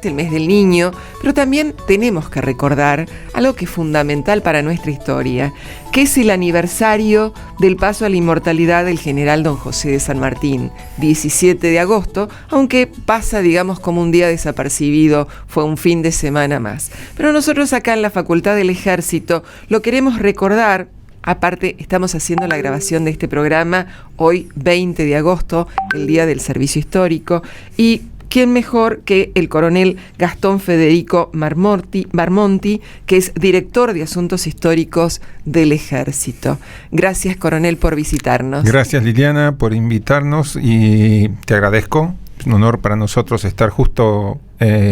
el mes del niño, pero también tenemos que recordar algo que es fundamental para nuestra historia, que es el aniversario del paso a la inmortalidad del general don José de San Martín, 17 de agosto, aunque pasa, digamos, como un día desapercibido, fue un fin de semana más. Pero nosotros acá en la Facultad del Ejército lo queremos recordar. Aparte, estamos haciendo la grabación de este programa hoy, 20 de agosto, el Día del Servicio Histórico, y ¿quién mejor que el coronel Gastón Federico Marmonti, que es director de Asuntos Históricos del Ejército? Gracias, coronel, por visitarnos. Gracias, Liliana, por invitarnos y te agradezco. Es un honor para nosotros estar justo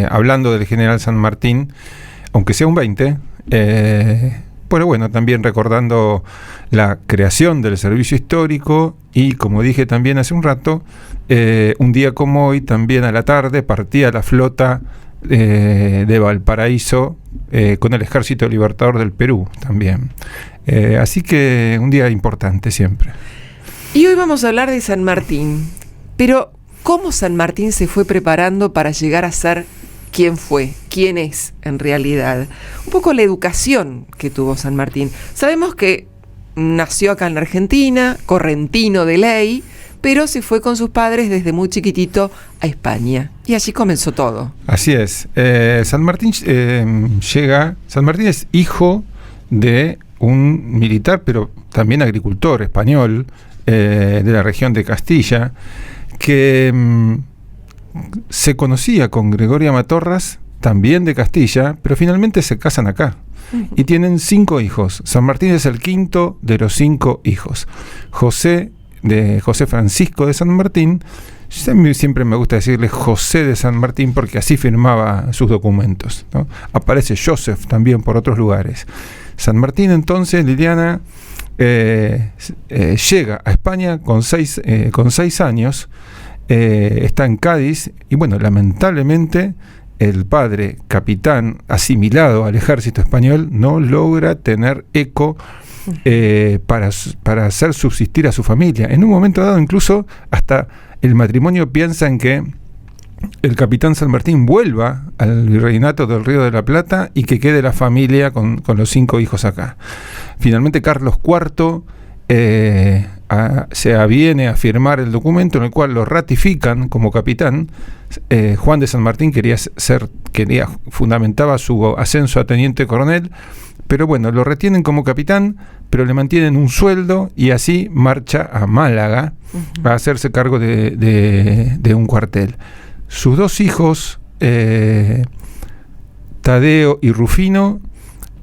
hablando del general San Martín, aunque sea un 20. Pero bueno, también recordando la creación del servicio histórico y, como dije también hace un rato, un día como hoy, también a la tarde, partía la flota de Valparaíso con el Ejército Libertador del Perú también. Así que un día importante siempre. Y hoy vamos a hablar de San Martín, pero ¿cómo San Martín se fue preparando para llegar a ser quién fue, quién es en realidad? Un poco la educación que tuvo San Martín. Sabemos que nació acá en la Argentina, correntino de ley, pero se fue con sus padres desde muy chiquitito a España. Y allí comenzó todo. Así es. San Martín San Martín es hijo de un militar, pero también agricultor español, de la región de Castilla, que se conocía con Gregoria Matorras, también de Castilla, pero finalmente se casan acá. Y tienen 5 hijos. San Martín es el quinto de los 5 hijos. José Francisco de San Martín, siempre me gusta decirle José de San Martín porque así firmaba sus documentos, ¿no? Aparece Joseph también por otros lugares. San Martín entonces, Liliana, llega a España con 6 años. Está en Cádiz y bueno, lamentablemente el padre, capitán asimilado al ejército español, no logra tener eco para hacer subsistir a su familia. En un momento dado, incluso hasta el matrimonio piensa en que el capitán San Martín vuelva al virreinato del Río de la Plata y que quede la familia con los 5 hijos acá. Finalmente Carlos IV se aviene a firmar el documento en el cual lo ratifican como capitán. Juan de San Martín fundamentaba su ascenso a teniente coronel, pero bueno, lo retienen como capitán, pero le mantienen un sueldo y así marcha a Málaga a hacerse cargo de un cuartel. Sus 2 hijos, Tadeo y Rufino,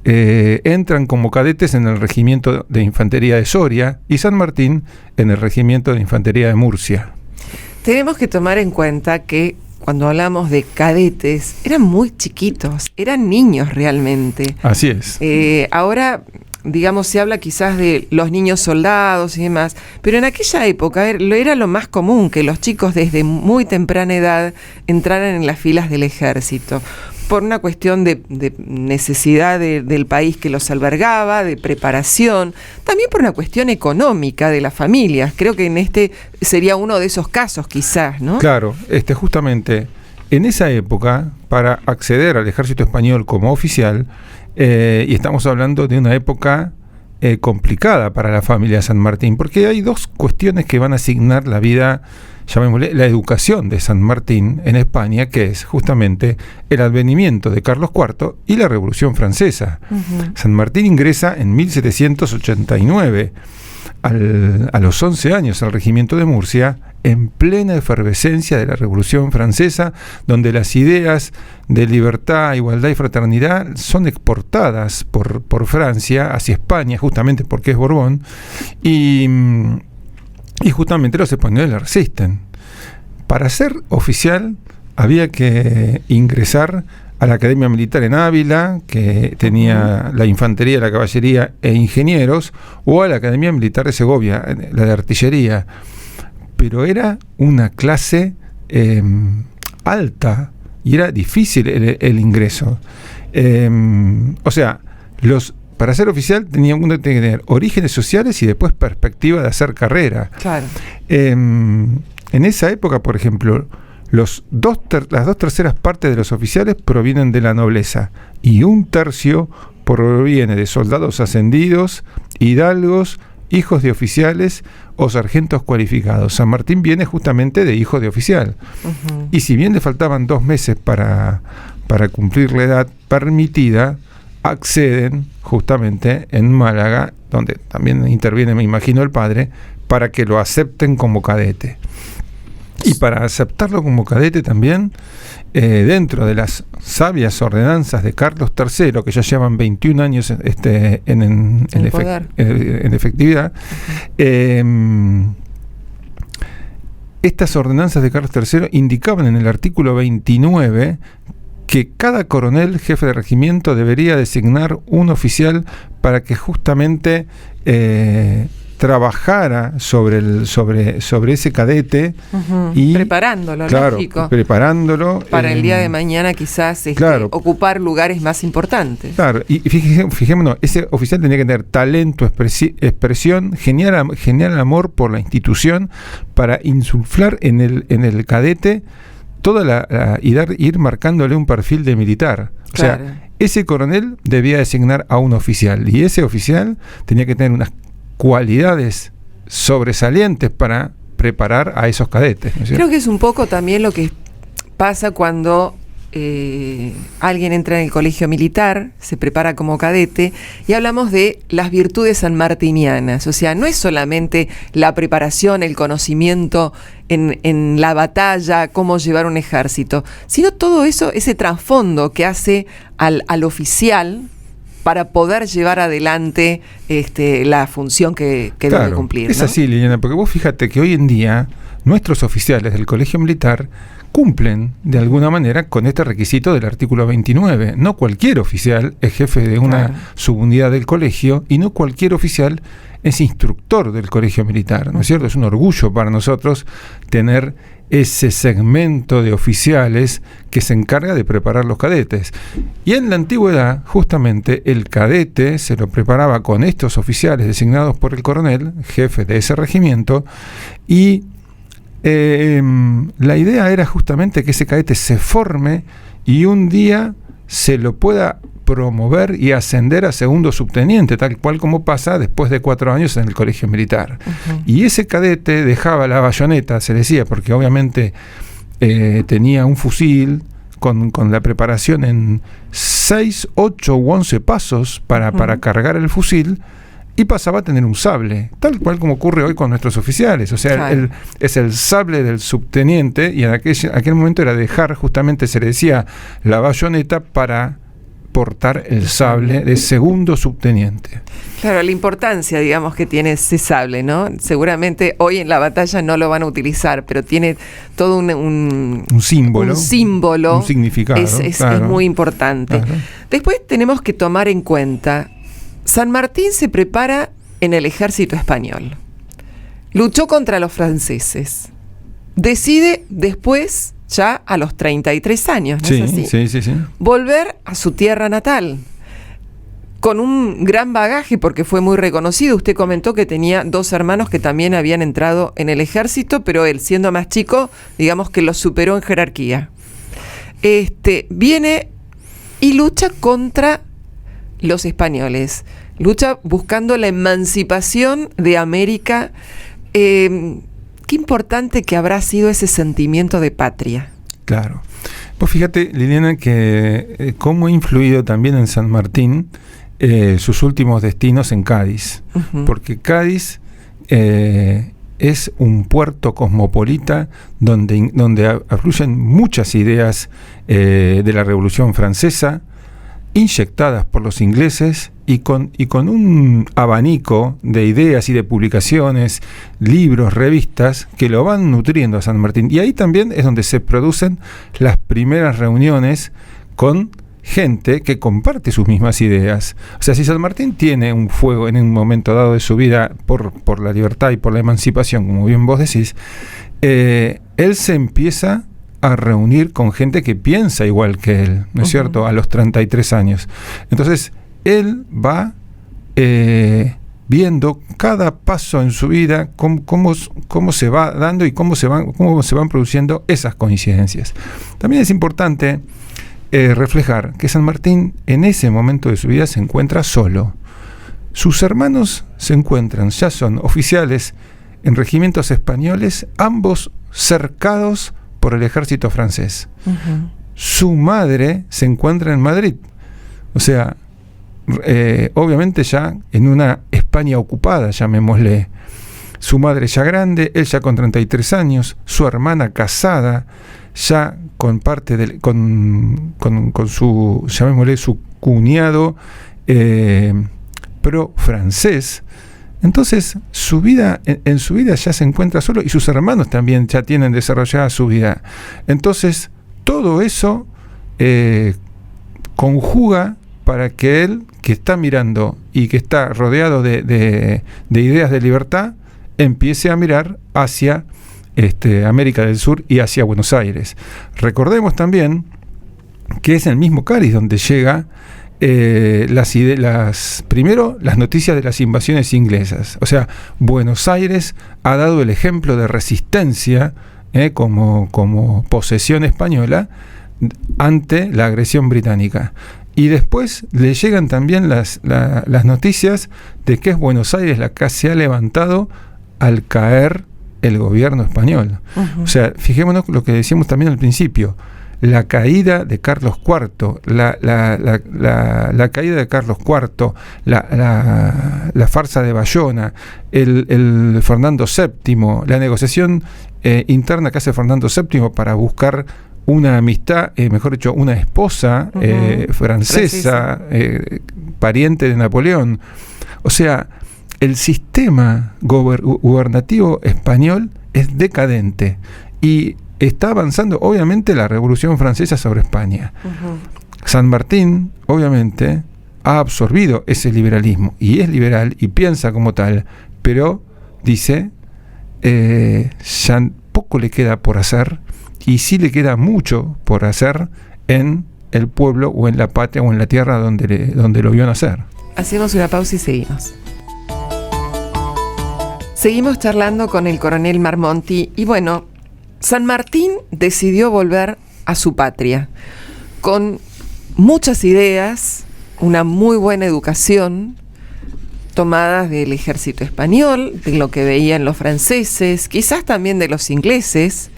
entran como cadetes en el regimiento de infantería de Soria y San Martín en el regimiento de infantería de Murcia. Tenemos que tomar en cuenta que cuando hablamos de cadetes eran muy chiquitos, eran niños realmente. Así es. Ahora, digamos, se habla quizás de los niños soldados y demás, pero en aquella época era lo más común que los chicos desde muy temprana edad entraran en las filas del ejército, por una cuestión de necesidad del país que los albergaba, de preparación, también por una cuestión económica de las familias. Creo que en este sería uno de esos casos quizás, ¿no? Claro, justamente en esa época, para acceder al ejército español como oficial, y estamos hablando de una época complicada para la familia San Martín, porque hay 2 cuestiones que van a asignar la vida, llamémosle, la educación de San Martín en España, que es justamente el advenimiento de Carlos IV y la Revolución Francesa. San Martín ingresa en 1789 a los 11 años al regimiento de Murcia, en plena efervescencia de la Revolución Francesa, donde las ideas de libertad, igualdad y fraternidad son exportadas por Francia hacia España, justamente porque es Borbón, y justamente los españoles le resisten. Para ser oficial había que ingresar a la Academia Militar en Ávila, que tenía la infantería, la caballería e ingenieros, o a la Academia Militar de Segovia, la de artillería. Pero era una clase alta y era difícil el ingreso. O sea, para ser oficial tenían que tener orígenes sociales y después perspectiva de hacer carrera. Claro. En esa época, por ejemplo, las 2/3 partes de los oficiales provienen de la nobleza y 1/3 proviene de soldados ascendidos, hidalgos, hijos de oficiales o sargentos cualificados. San Martín viene justamente de hijo de oficial. Uh-huh. Y si bien le faltaban 2 meses para cumplir la edad permitida, acceden justamente en Málaga, donde también interviene, me imagino, el padre, para que lo acepten como cadete. Y para aceptarlo como cadete también, dentro de las sabias ordenanzas de Carlos III, que ya llevan 21 años en efectividad, uh-huh. Estas ordenanzas de Carlos III indicaban en el artículo 29 que cada coronel jefe de regimiento debería designar un oficial para que justamente trabajara sobre ese cadete, uh-huh. Y preparándolo, claro, lógico. Preparándolo para el día de mañana quizás claro, ocupar lugares más importantes. Claro, y fijémonos, ese oficial tenía que tener talento, expresión, genial amor por la institución para insuflar en el cadete toda ir marcándole un perfil de militar. O claro. sea, ese coronel debía designar a un oficial y ese oficial tenía que tener unas cualidades sobresalientes para preparar a esos cadetes, ¿no es cierto? Creo que es un poco también lo que pasa cuando alguien entra en el colegio militar, se prepara como cadete, y hablamos de las virtudes sanmartinianas. O sea, no es solamente la preparación, el conocimiento en la batalla, cómo llevar un ejército, sino todo eso, ese trasfondo que hace al oficial para poder llevar adelante la función que claro, debe cumplir. Es ¿no? así, Liliana, porque vos fíjate que hoy en día nuestros oficiales del colegio militar cumplen de alguna manera con este requisito del artículo 29. No cualquier oficial es jefe de una claro. subunidad del colegio y no cualquier oficial es instructor del colegio militar, ¿no es cierto? Es un orgullo para nosotros tener ese segmento de oficiales que se encarga de preparar los cadetes. Y en la antigüedad, justamente, el cadete se lo preparaba con estos oficiales designados por el coronel, jefe de ese regimiento, y la idea era justamente que ese cadete se forme y un día se lo pueda promover y ascender a segundo subteniente, tal cual como pasa después de 4 años en el colegio militar. Uh-huh. Y ese cadete dejaba la bayoneta, se decía, porque obviamente tenía un fusil con la preparación en 6, 8 u 11 pasos para cargar el fusil, y pasaba a tener un sable, tal cual como ocurre hoy con nuestros oficiales. O sea, claro. Es el sable del subteniente, y en aquel momento era dejar, justamente se le decía, la bayoneta para portar el sable de segundo subteniente. Claro, la importancia, digamos, que tiene ese sable, ¿no? Seguramente hoy en la batalla no lo van a utilizar, pero tiene todo un símbolo. Un significado. Es muy importante. Claro. Después tenemos que tomar en cuenta, San Martín se prepara en el ejército español. Luchó contra los franceses. Decide después, ya a los 33 años, ¿no es así? Sí. Volver a su tierra natal, con un gran bagaje, porque fue muy reconocido. Usted comentó que tenía 2 hermanos que también habían entrado en el ejército, pero él, siendo más chico, digamos que los superó en jerarquía. Viene y lucha contra los españoles, lucha buscando la emancipación de América. Qué importante que habrá sido ese sentimiento de patria. Claro. Pues fíjate, Liliana, que cómo ha influido también en San Martín sus últimos destinos en Cádiz. Uh-huh. Porque Cádiz es un puerto cosmopolita donde afluyen muchas ideas de la Revolución Francesa, inyectadas por los ingleses y con un abanico de ideas y de publicaciones, libros, revistas que lo van nutriendo a San Martín. Y ahí también es donde se producen las primeras reuniones con gente que comparte sus mismas ideas. O sea, si San Martín tiene un fuego en un momento dado de su vida por la libertad y por la emancipación, como bien vos decís, él se empieza a reunir con gente que piensa igual que él, ¿no es uh-huh. cierto? A los 33 años. Entonces, él va viendo cada paso en su vida, cómo se va dando y cómo se van produciendo esas coincidencias. También es importante reflejar que San Martín en ese momento de su vida se encuentra solo. Sus hermanos se encuentran, ya son oficiales en regimientos españoles, ambos cercados por el ejército francés. Uh-huh. Su madre se encuentra en Madrid, o sea, obviamente ya en una España ocupada, llamémosle. Su madre ya grande, él ya con 33 años, su hermana casada, ya con parte con su, llamémosle, su cuñado pro francés. Entonces su vida, en su vida ya se encuentra solo, y sus hermanos también ya tienen desarrollada su vida. Entonces todo eso conjuga para que él, que está mirando y que está rodeado de ideas de libertad, empiece a mirar hacia América del Sur y hacia Buenos Aires. Recordemos también que es en el mismo Cádiz donde llega primero las noticias de las invasiones inglesas. O sea, Buenos Aires ha dado el ejemplo de resistencia como posesión española ante la agresión británica. Y después le llegan también las noticias de que es Buenos Aires la que se ha levantado al caer el gobierno español. Uh-huh. O sea, fijémonos lo que decíamos también al principio. La caída de Carlos IV, la caída de Carlos IV, la farsa de Bayona, el Fernando VII, la negociación interna que hace Fernando VII para buscar una amistad, mejor dicho, una esposa francesa, pariente de Napoleón. O sea, el sistema gubernativo español es decadente y está avanzando, obviamente, la Revolución Francesa sobre España. Uh-huh. San Martín, obviamente, ha absorbido ese liberalismo y es liberal y piensa como tal, pero dice, ya poco le queda por hacer, y sí le queda mucho por hacer en el pueblo o en la patria o en la tierra donde lo vio nacer. Hacemos una pausa y seguimos. Seguimos charlando con el coronel Marmonti y bueno, San Martín decidió volver a su patria con muchas ideas, una muy buena educación tomadas del ejército español, de lo que veían los franceses, quizás también de los ingleses,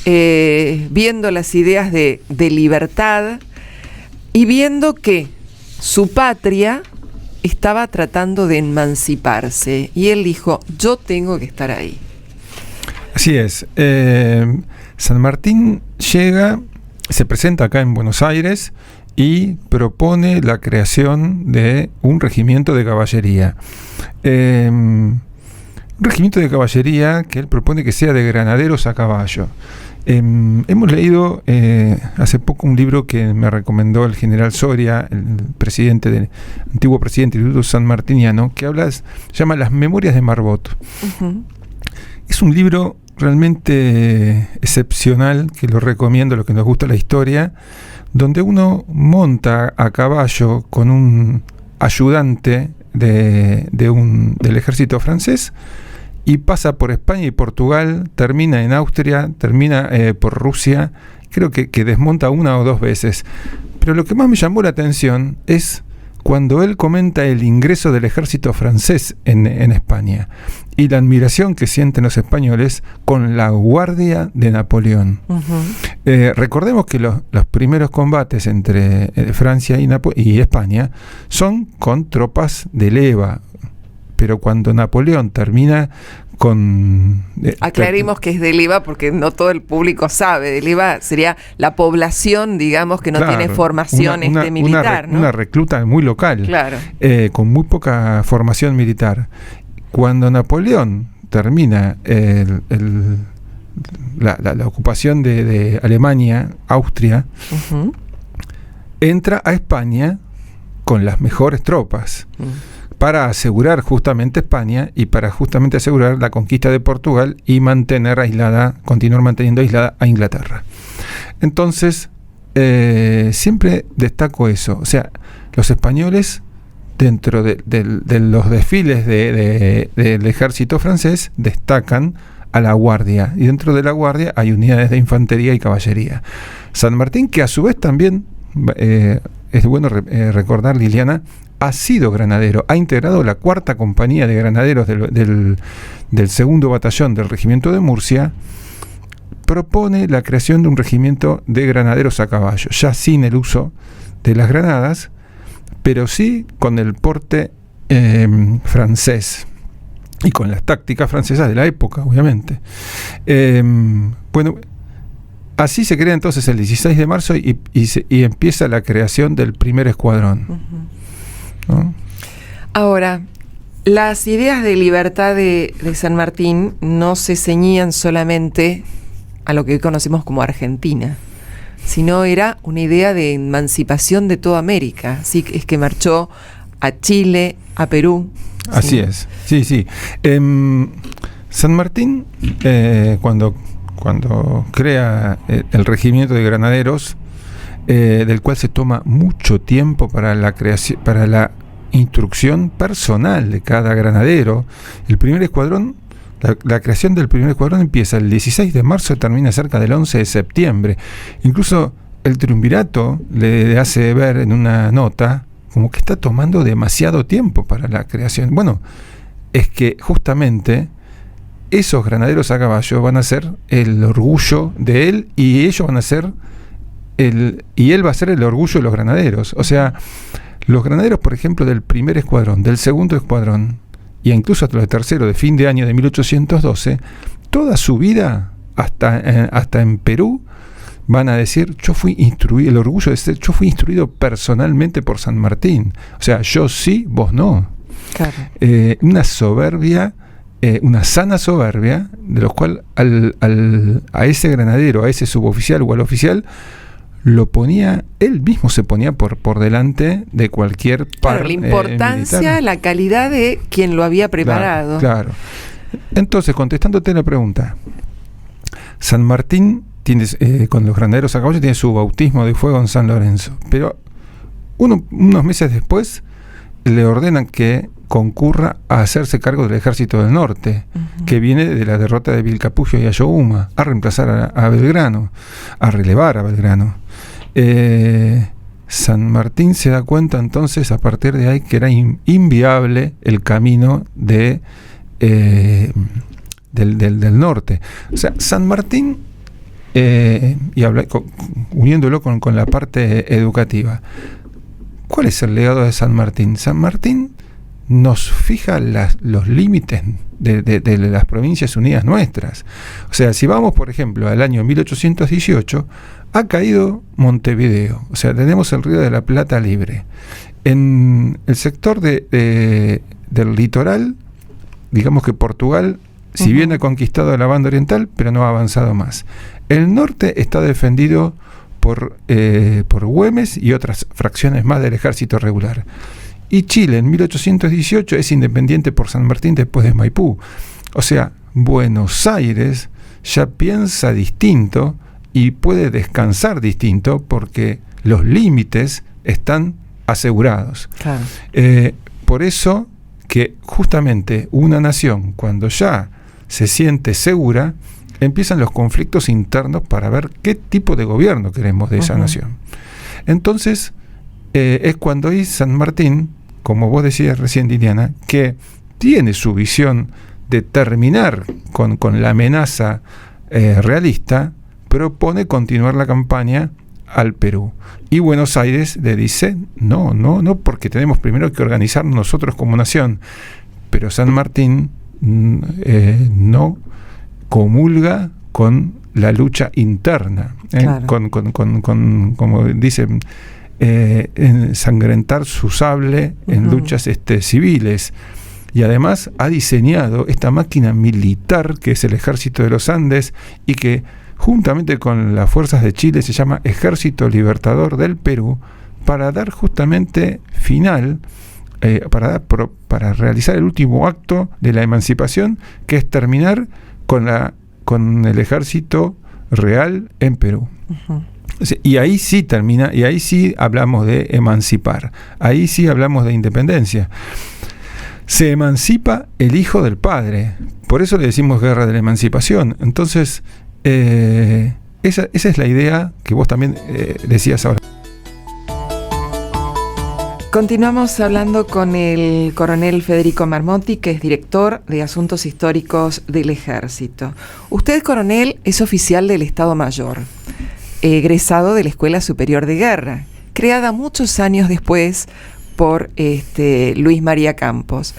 viendo las ideas de libertad y viendo que su patria estaba tratando de emanciparse y él dijo, yo tengo que estar ahí. Así es. San Martín llega, se presenta acá en Buenos Aires y propone la creación de un regimiento de caballería. Un regimiento de caballería que él propone que sea de granaderos a caballo. Hemos leído hace poco un libro que me recomendó el general Soria, el antiguo presidente del Instituto Sanmartiniano, que se llama Las Memorias de Marbot. Uh-huh. Es un libro realmente excepcional, que lo recomiendo a los que nos gusta la historia, donde uno monta a caballo con un ayudante del ejército francés y pasa por España y Portugal, termina en Austria, termina por Rusia, creo que desmonta una o dos veces. Pero lo que más me llamó la atención es cuando él comenta el ingreso del ejército francés en España y la admiración que sienten los españoles con la guardia de Napoleón. Uh-huh. Recordemos que los primeros combates entre Francia y España son con tropas de leva, pero cuando Napoleón termina con... Aclaremos que es de leva porque no todo el público sabe. De leva sería la población, digamos, que no tiene formación militar, ¿no? Una recluta muy local, claro. Con muy poca formación militar. Cuando Napoleón termina la ocupación de Alemania, Austria, uh-huh, entra a España con las mejores tropas. Uh-huh. Para asegurar justamente España y para justamente asegurar la conquista de Portugal y continuar manteniendo aislada a Inglaterra. Entonces, siempre destaco eso. O sea, los españoles dentro de los desfiles del ejército francés destacan a la guardia, y dentro de la guardia hay unidades de infantería y caballería. San Martín, que a su vez también, es bueno recordar, Liliana, ha sido granadero, ha integrado la 4ª compañía de granaderos del 2º batallón del regimiento de Murcia, propone la creación de un regimiento de granaderos a caballo, ya sin el uso de las granadas, pero sí con el porte francés y con las tácticas francesas de la época, obviamente. Bueno, así se crea entonces el 16 de marzo y empieza la creación del primer escuadrón. ¿No? Ahora, las ideas de libertad de San Martín no se ceñían solamente a lo que hoy conocemos como Argentina, sino era una idea de emancipación de toda América. Así es que marchó a Chile, a Perú. Así es, sí. San Martín, cuando crea el regimiento de granaderos, del cual se toma mucho tiempo para la creación, para la instrucción personal de cada granadero, el primer escuadrón, la creación del primer escuadrón empieza el 16 de marzo y termina cerca del 11 de septiembre. Incluso el triunvirato le hace ver en una nota como que está tomando demasiado tiempo para la creación. Bueno, es que justamente esos granaderos a caballo van a ser el orgullo de él, y ellos van a ser y él va a ser el orgullo de los granaderos. O sea, los granaderos, por ejemplo, del primer escuadrón, del segundo escuadrón, y incluso hasta el tercero de fin de año de 1812, toda su vida, hasta en Perú, van a decir: yo fui instruido, el orgullo de ser, yo fui instruido personalmente por San Martín. O sea, yo sí, vos no. Claro. Una soberbia, una sana soberbia, de los cual a ese granadero, a ese suboficial o al oficial, lo ponía, él mismo se ponía por delante de cualquier par. Claro, la importancia, militar. La calidad de quien lo había preparado. Claro. Entonces, contestándote la pregunta, San Martín con los granaderos a caballo tiene su bautismo de fuego en San Lorenzo, pero unos meses después le ordenan que concurra a hacerse cargo del ejército del norte, que viene de la derrota de Vilcapugio y Ayohuma, a reemplazar a Belgrano, a relevar a Belgrano. San Martín se da cuenta entonces a partir de ahí que era inviable el camino del norte. O sea, San Martín, uniéndolo con la parte educativa, ¿cuál es el legado de San Martín? San Martín nos fija los límites de las provincias unidas nuestras. O sea, si vamos, por ejemplo, al año 1818, ha caído Montevideo. O sea, tenemos el Río de la Plata libre. En el sector del litoral, digamos que Portugal, si bien ha conquistado la banda oriental, pero no ha avanzado más. El norte está defendido por Güemes y otras fracciones más del ejército regular. Y Chile en 1818 es independiente por San Martín después de Maipú. O sea, Buenos Aires ya piensa distinto y puede descansar distinto porque los límites están asegurados. Claro. Por eso que justamente una nación, cuando ya se siente segura, empiezan los conflictos internos para ver qué tipo de gobierno queremos de esa nación. Entonces, es cuando ahí San Martín, como vos decías recién, Liliana, que tiene su visión de terminar con la amenaza realista, propone continuar la campaña al Perú. Y Buenos Aires le dice, no, porque tenemos primero que organizarnos nosotros como nación. Pero San Martín no comulga con la lucha interna, claro. con como dicen, ensangrentar su sable en luchas civiles. Y además ha diseñado esta máquina militar que es el Ejército de los Andes y que juntamente con las fuerzas de Chile se llama Ejército Libertador del Perú, para dar justamente final, para realizar el último acto de la emancipación, que es terminar con el ejército real en Perú. Y ahí sí termina, y ahí sí hablamos de emancipar, ahí sí hablamos de independencia. Se emancipa el hijo del padre, por eso le decimos guerra de la emancipación. Entonces, esa es la idea que vos también decías ahora. Continuamos hablando con el coronel Federico Marmotti, que es director de Asuntos Históricos del Ejército. Usted, coronel, es oficial del Estado Mayor, egresado de la Escuela Superior de Guerra, creada muchos años después por Luis María Campos.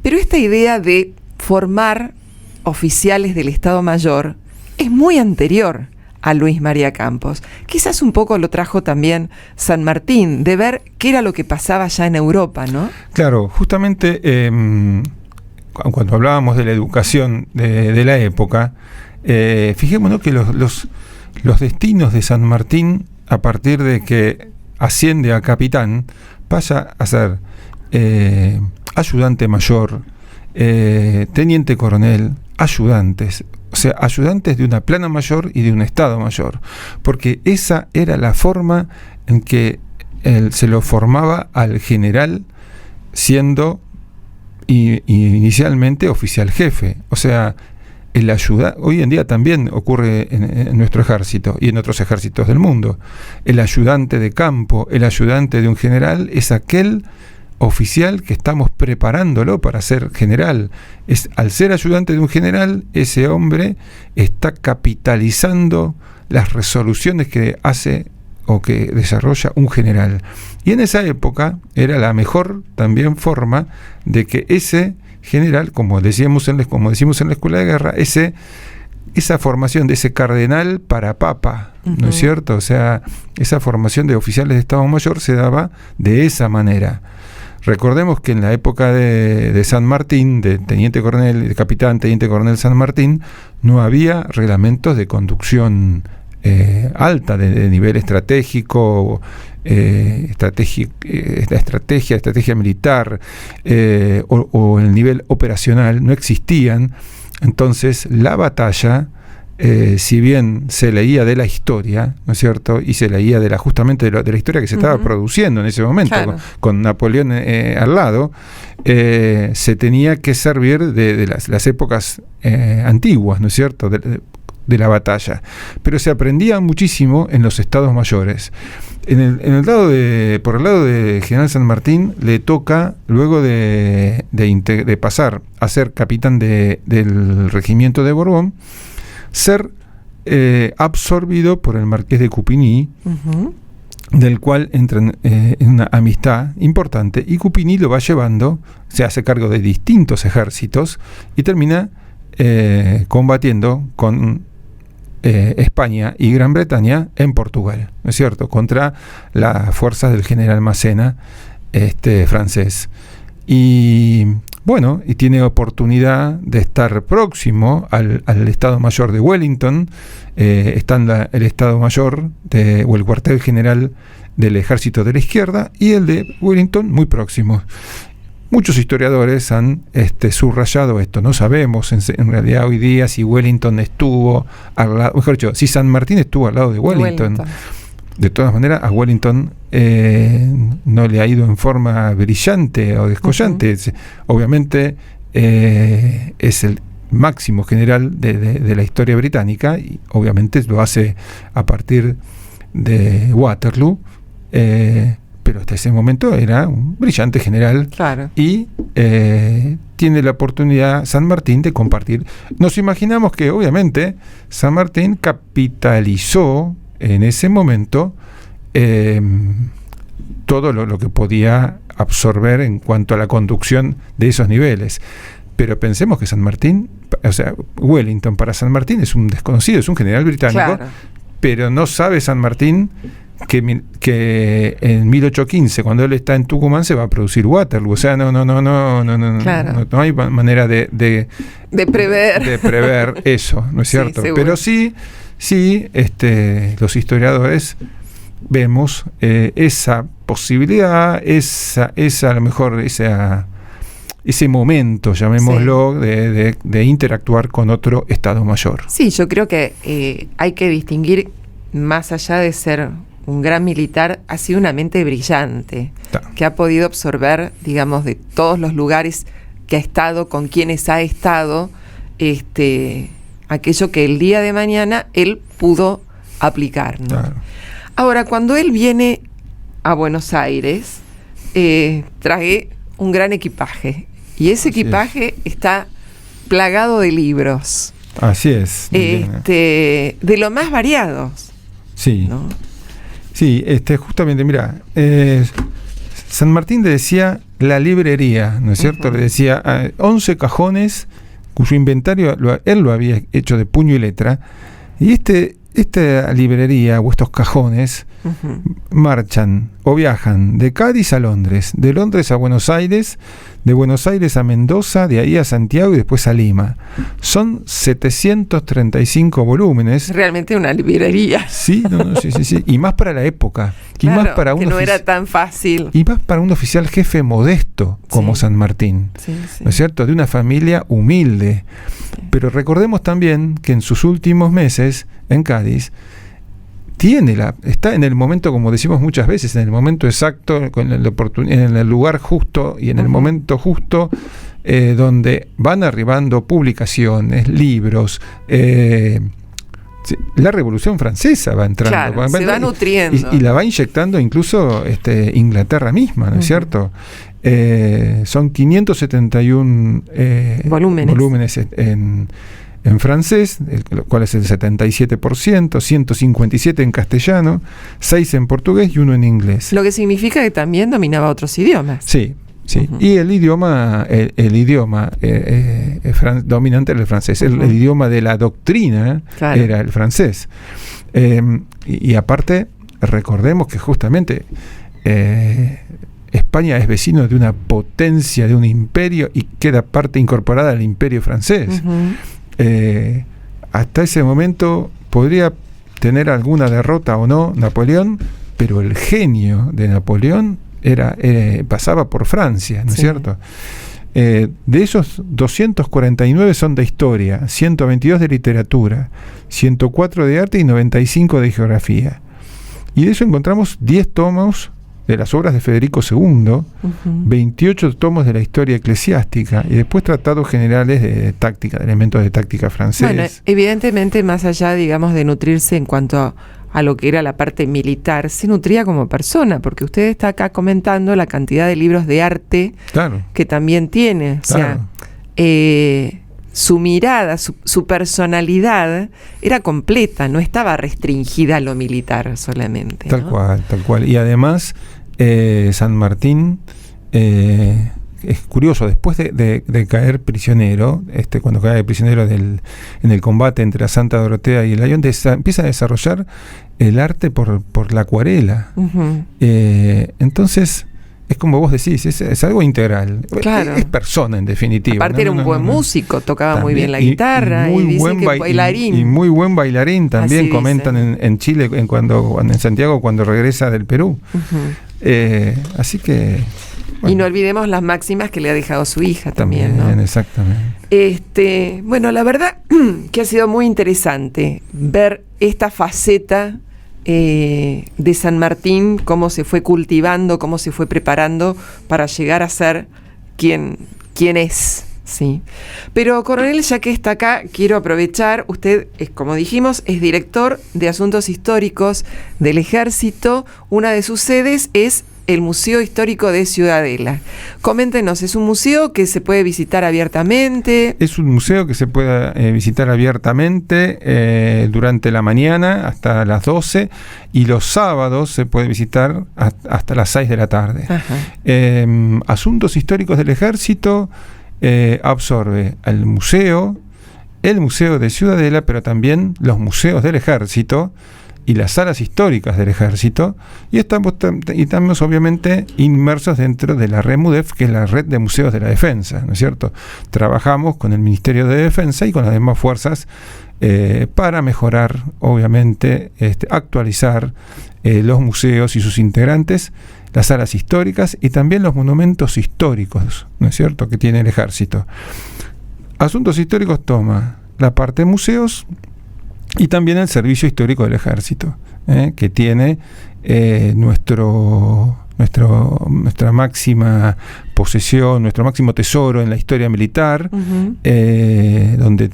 Pero esta idea de formar oficiales del Estado Mayor es muy anterior a Luis María Campos. Quizás un poco lo trajo también San Martín, de ver qué era lo que pasaba ya en Europa, ¿no? Claro, justamente cuando hablábamos de la educación de la época, fijémonos que los destinos de San Martín, a partir de que asciende a capitán, pasa a ser ayudante mayor, teniente coronel, ayudantes, o sea, ayudantes de una plana mayor y de un estado mayor, porque esa era la forma en que se lo formaba al general, siendo inicialmente oficial jefe. O sea, hoy en día también ocurre en nuestro ejército y en otros ejércitos del mundo. El ayudante de campo, el ayudante de un general, es aquel oficial que estamos preparándolo para ser general. Al ser ayudante de un general, ese hombre está capitalizando las resoluciones que hace o que desarrolla un general. Y en esa época era la mejor también forma de que ese general, como decimos en la escuela de guerra, esa formación de ese cardenal para papa, ¿no es cierto? O sea, esa formación de oficiales de Estado Mayor se daba de esa manera. Recordemos que en la época de San Martín, de teniente coronel, de capitán, teniente coronel San Martín, no había reglamentos de conducción alta, de nivel estratégico, estrategia militar, o el nivel operacional, no existían. Entonces, la batalla, si bien se leía de la historia, ¿no es cierto? Y se leía justamente de la historia que se estaba produciendo en ese momento, claro, con Napoleón al lado, se tenía que servir de las épocas antiguas, ¿no es cierto?, de la batalla. Pero se aprendía muchísimo en los estados mayores. Por el lado de General San Martín, le toca, luego de pasar a ser capitán del regimiento de Borbón, ser absorbido por el marqués de Coupigny, del cual entran en una amistad importante, y Coupigny lo va llevando, se hace cargo de distintos ejércitos y termina combatiendo con España y Gran Bretaña en Portugal, ¿no es cierto?, contra las fuerzas del general Massena, francés. Y bueno, y tiene oportunidad de estar próximo al Estado Mayor de Wellington. Está en el Estado Mayor o el cuartel general del Ejército de la Izquierda, y el de Wellington muy próximo. Muchos historiadores han subrayado esto. No sabemos en realidad hoy día si Wellington estuvo al lado, mejor dicho, si San Martín estuvo al lado de Wellington. De todas maneras, a Wellington no le ha ido en forma brillante o descollante. Obviamente es el máximo general de la historia británica, y obviamente lo hace a partir de Waterloo, pero hasta ese momento era un brillante general. Claro. Y tiene la oportunidad San Martín de compartir. Nos imaginamos que obviamente San Martín capitalizó en ese momento todo lo que podía absorber en cuanto a la conducción de esos niveles. Pero pensemos que San Martín, o sea, Wellington para San Martín es un desconocido, es un general británico, claro, pero no sabe San Martín que en 1815, cuando él está en Tucumán, se va a producir Waterloo. O sea, claro, no hay manera de prever eso, ¿no es cierto? Sí, pero sí, los historiadores vemos esa posibilidad, a lo mejor ese momento, llamémoslo, de interactuar con otro Estado Mayor. Sí, yo creo que hay que distinguir más allá de ser un gran militar, ha sido una mente brillante, que ha podido absorber, digamos, de todos los lugares que ha estado, con quienes ha estado, aquello que el día de mañana él pudo aplicar, ¿no? Claro. Ahora, cuando él viene a Buenos Aires, trae un gran equipaje, y ese equipaje está plagado de libros. Así es. De lo más variados. Sí. ¿No? Sí, justamente, mira, San Martín le decía la librería, ¿no es cierto? Le decía 11 cajones cuyo inventario él lo había hecho de puño y letra, y esta librería o estos cajones marchan o viajan de Cádiz a Londres, de Londres a Buenos Aires, de Buenos Aires a Mendoza, de ahí a Santiago y después a Lima. Son 735 volúmenes. Realmente una librería. Sí, sí. Y más para la época. Y claro, más para que no era tan fácil. Y más para un oficial jefe modesto como San Martín. Sí. ¿No es cierto? De una familia humilde. Sí. Pero recordemos también que en sus últimos meses en Cádiz está en el momento, como decimos muchas veces, en el momento exacto, en el lugar justo y en el momento justo, donde van arribando publicaciones, libros. La Revolución Francesa va entrando. Claro, se va nutriendo. Y la va inyectando incluso Inglaterra misma, ¿no es cierto? Son 571 volúmenes en francés, lo cual es el 77%, 157 en castellano, 6 en portugués y 1 en inglés. Lo que significa que también dominaba otros idiomas. Sí. Y el idioma dominante era el francés. El idioma de la doctrina era el francés. Y aparte, recordemos que justamente España es vecino de una potencia, de un imperio, y queda parte incorporada al imperio francés. Hasta ese momento podría tener alguna derrota o no Napoleón, pero el genio de Napoleón pasaba por Francia, ¿no es cierto? De esos 249 son de historia, 122 de literatura, 104 de arte y 95 de geografía. Y de eso encontramos 10 tomos de las obras de Federico II, 28 tomos de la historia eclesiástica y después tratados generales de táctica, de elementos de táctica francés. Bueno, evidentemente, más allá, digamos, de nutrirse en cuanto a lo que era la parte militar, se nutría como persona, porque usted está acá comentando la cantidad de libros de arte que también tiene. O sea, su mirada, su personalidad era completa, no estaba restringida a lo militar solamente. Tal cual. Y además, San Martín, es curioso, después de caer prisionero, cuando cae prisionero en el combate entre la Santa Dorotea y el Ayón, empieza a desarrollar el arte por la acuarela. Entonces, es como vos decís, es algo integral. Claro. Es persona, en definitiva. Aparte era un buen músico, tocaba también muy bien la guitarra, y dicen que bailarín. Y muy buen bailarín también, comentan en Chile, en Santiago, cuando regresa del Perú. Así que... Bueno. Y no olvidemos las máximas que le ha dejado su hija también, ¿no? Exactamente. Bueno, la verdad que ha sido muy interesante ver esta faceta de San Martín, cómo se fue cultivando, cómo se fue preparando para llegar a ser quien es, ¿sí? Pero, coronel, ya que está acá, quiero aprovechar, usted, como dijimos, es director de Asuntos Históricos del Ejército. Una de sus sedes es el Museo Histórico de Ciudadela. Coméntenos, ¿es un museo que se puede visitar abiertamente? Es un museo que se puede visitar abiertamente durante la mañana hasta las 12, y los sábados se puede visitar hasta las 6 de la tarde. Asuntos Históricos del Ejército absorbe el museo de Ciudadela, pero también los museos del Ejército y las salas históricas del Ejército, y estamos obviamente inmersos dentro de la red MUDEF, que es la red de museos de la defensa, ¿no es cierto? Trabajamos con el Ministerio de Defensa y con las demás fuerzas para mejorar, obviamente, actualizar los museos y sus integrantes, las salas históricas y también los monumentos históricos, ¿no es cierto?, que tiene el Ejército. Asuntos Históricos toma la parte de museos, y también el Servicio Histórico del Ejército, que tiene nuestra máxima posesión, nuestro máximo tesoro en la historia militar, donde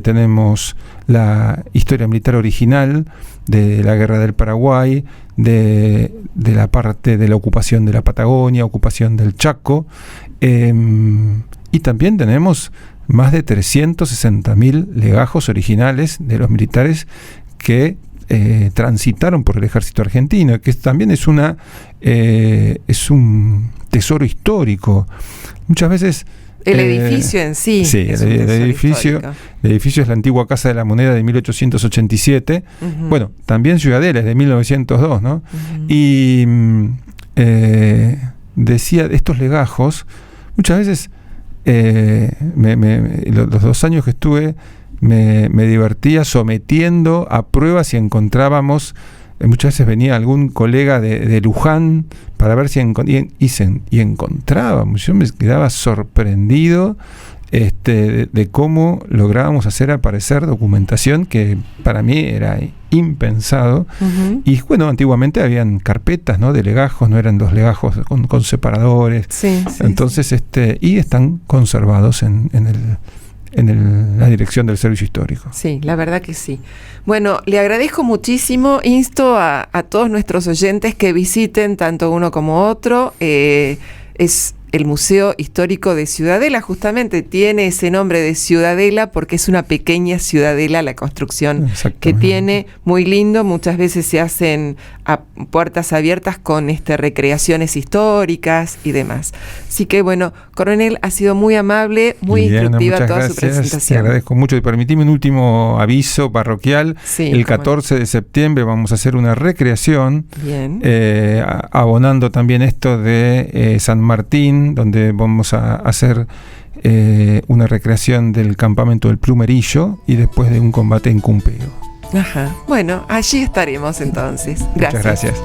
tenemos la historia militar original de la Guerra del Paraguay, de la parte de la ocupación de la Patagonia, ocupación del Chaco, y también tenemos más de 360.000 legajos originales de los militares que transitaron por el ejército argentino, que también es un tesoro histórico. Muchas veces el edificio en sí. Sí, el edificio es la antigua Casa de la Moneda de 1887. Bueno, también Ciudadela es de 1902, ¿no? Y decía, estos legajos, muchas veces los 2 años que estuve me divertía sometiendo a pruebas si encontrábamos. Muchas veces venía algún colega de Luján para ver si encontrábamos. Yo me quedaba sorprendido de cómo lográbamos hacer aparecer documentación que para mí era impensado. Y bueno, antiguamente habían carpetas, ¿no?, de legajos, no eran 2 legajos con separadores. Entonces, y están conservados en la dirección del Servicio Histórico. Sí, la verdad que sí. Bueno, le agradezco muchísimo. Insto a todos nuestros oyentes que visiten tanto uno como otro. Es el Museo Histórico de Ciudadela, justamente tiene ese nombre de Ciudadela porque es una pequeña ciudadela la construcción que tiene, muy lindo. Muchas veces se hacen a puertas abiertas con recreaciones históricas y demás. Así que bueno, coronel, ha sido muy amable, muy instructiva toda su presentación. Te agradezco mucho. Y permitime un último aviso parroquial. El 14 de septiembre vamos a hacer una recreación, abonando también esto de San Martín, donde vamos a hacer una recreación del campamento del Plumerillo y después de un combate en Cumpeo. Bueno, allí estaremos entonces. Muchas gracias.